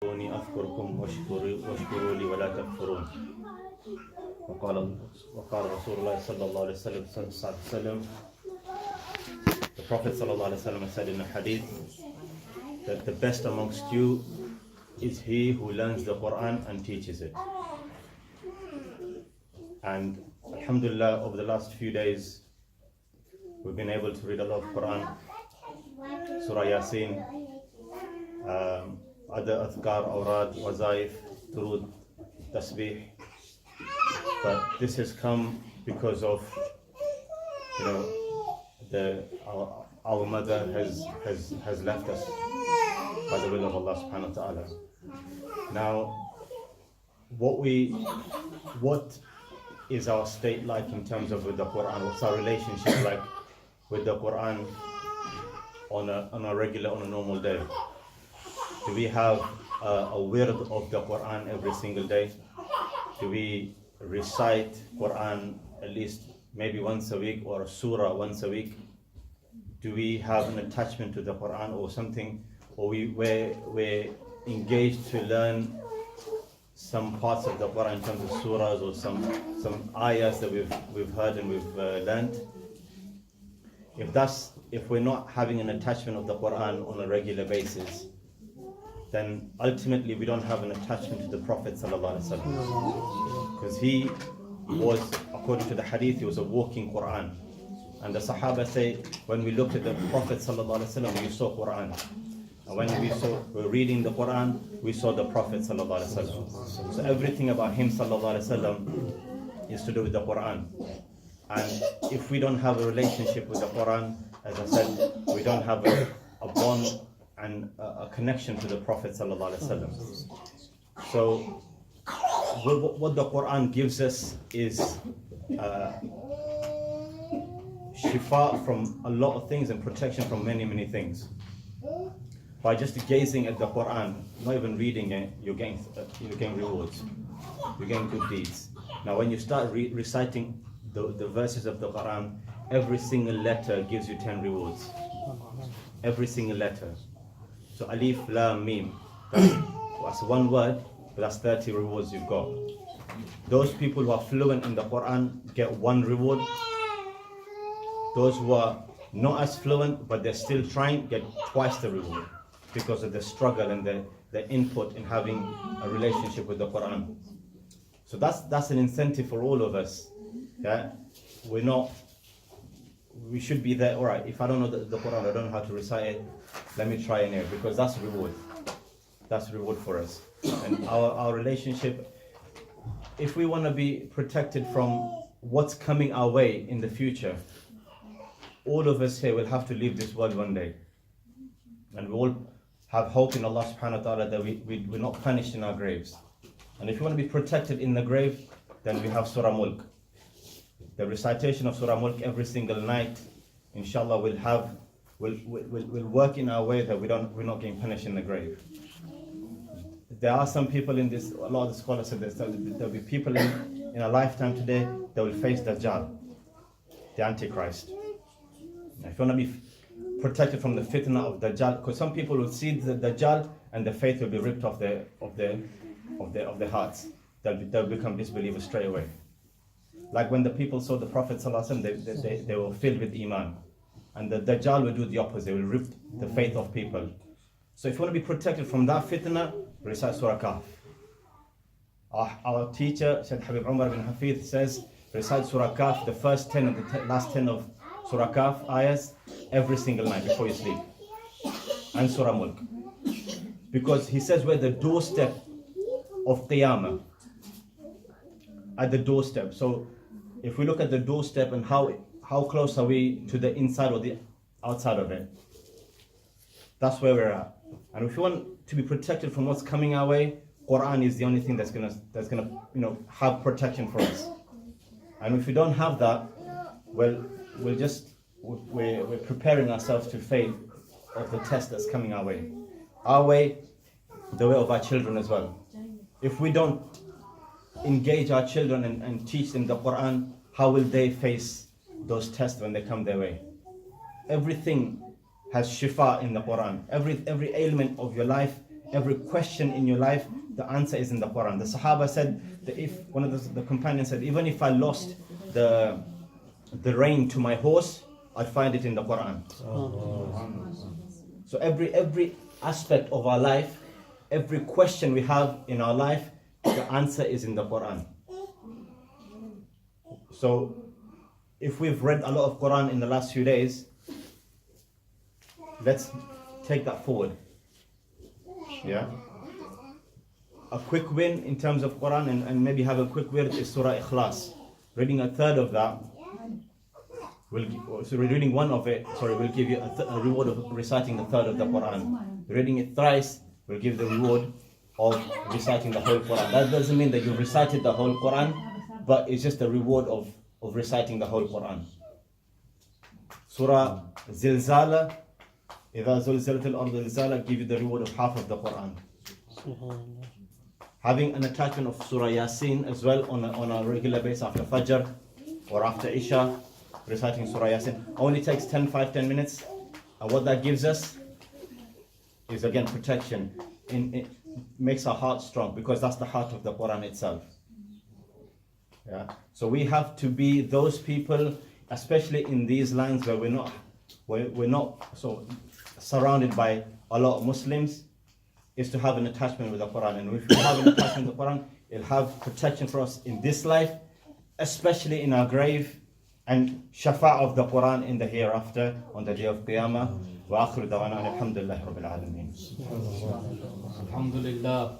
أذكركم واشكروا لي ولا تكفرون. وقال رسول الله صلى الله عليه وسلم, the Prophet صلى الله عليه وسلم said in a hadith that the best amongst you is he who learns the Quran and teaches it. And alhamdulillah, over the last few days we've been able to read a lot of Quran, Surah Yasin, other adhkar, awrad, wazaif, durud, tasbih. But this has come because of, our mother has left us by the will of Allah subhanahu wa ta'ala. Now, what is our state like in terms of with the Quran? What's our relationship like with the Quran on a normal day? Do we have a wird of the Quran every single day? Do we recite Quran at least maybe once a week, or a surah once a week? Do we have an attachment to the Quran or something? Or we're engaged to learn some parts of the Quran in terms of surahs or some ayahs that we've heard and we've learned? If we're not having an attachment of the Quran on a regular basis, then ultimately we don't have an attachment to the Prophet ﷺ, because he was, according to the hadith, he was a walking Quran. And the Sahaba say, when we looked at the Prophet ﷺ, we saw Quran. And when we were reading the Quran, we saw the Prophet ﷺ. So everything about him ﷺ is to do with the Quran. And if we don't have a relationship with the Quran, as I said, we don't have a bond and a connection to the Prophet ﷺ. So what the Quran gives us is shifa from a lot of things and protection from many things. By just gazing at the Quran, not even reading it, you're getting rewards, you're getting good deeds. Now when you start reciting the verses of the Quran, every single letter gives you 10 rewards. Every single letter. So alif, lam, mim, that's one word, but that's 30 rewards you've got. Those people who are fluent in the Quran get 1 reward. Those who are not as fluent but they're still trying get twice the reward, because of the struggle and the input in having a relationship with the Quran. So that's an incentive for all of us. Yeah, we should be there. All right, if I don't know the Quran, I don't know how to recite it, let me try it, because that's reward. That's reward for us. And our relationship, if we want to be protected from what's coming our way in the future, all of us here will have to leave this world one day. And we all have hope in Allah subhanahu wa ta'ala that we're not punished in our graves. And if you want to be protected in the grave, then we have Surah Mulk. The recitation of Surah Mulk every single night, inshallah, will work in our way that we're not getting punished in the grave. There are some people in this, a lot of the scholars said this, there'll be people in a lifetime today that will face Dajjal, the Antichrist. Now, if you want to be protected from the fitna of Dajjal, because some people will see the Dajjal and the faith will be ripped off their hearts. They'll become disbelievers straight away. Like when the people saw the Prophet ﷺ, they were filled with Iman. And the Dajjal will do the opposite, will rip the faith of people. So if you want to be protected from that fitna, recite Surah Kahf. Our teacher, Sayyid Habib Umar bin Hafidh, says, recite Surah Kahf, the first 10 and the last 10 of Surah Kahf ayahs, every single night before you sleep. And Surah Mulk. Because he says we're the doorstep of Qiyamah. At the doorstep. So if we look at the doorstep and how close are we to the inside or the outside of it, that's where we're at. And if you want to be protected from what's coming our way, Quran is the only thing that's gonna have protection for us. And if we don't have that, well, we're preparing ourselves to fail of the test that's coming our way. Our way, the way of our children as well. If we don't engage our children and teach them the Quran, how will they face those tests when they come their way? Everything has shifa in the Quran. Every ailment of your life every question in your life, the answer is in the Quran. The Sahaba said that if one of the companions said, even if I lost the rein to my horse, I'd find it in the Quran. So every aspect of our life, every question we have in our life, the answer is in the Quran. So if we've read a lot of Quran in the last few days, let's take that forward. Yeah. A quick win in terms of Quran and maybe have a quick win is Surah Ikhlas. Reading a third of that reading one of it, will give you a reward of reciting the third of the Quran. Reading it thrice will give the reward of reciting the whole Quran. That doesn't mean that you've recited the whole Quran, but it's just the reward of reciting the whole Quran. Surah Zilzala, إِذَا زُلْزِلَتِ الْأَرْضُ زِلْزَالَهَا, give you the reward of half of the Quran. Having an attachment of Surah Yasin as well on a regular basis after Fajr or after Isha, reciting Surah Yasin only takes 10 minutes, and what that gives us is again protection. It makes our heart strong because that's the heart of the Quran itself. Yeah. So we have to be those people, especially in these lands where we're not so surrounded by a lot of Muslims, is to have an attachment with the Quran. And if we have an attachment with the Quran, it'll have protection for us in this life, especially in our grave, and shafa' of the Quran in the hereafter on the day of Qiyamah. Wa akhiru da'wana alhamdulillahi rabbil alameen. Alhamdulillah.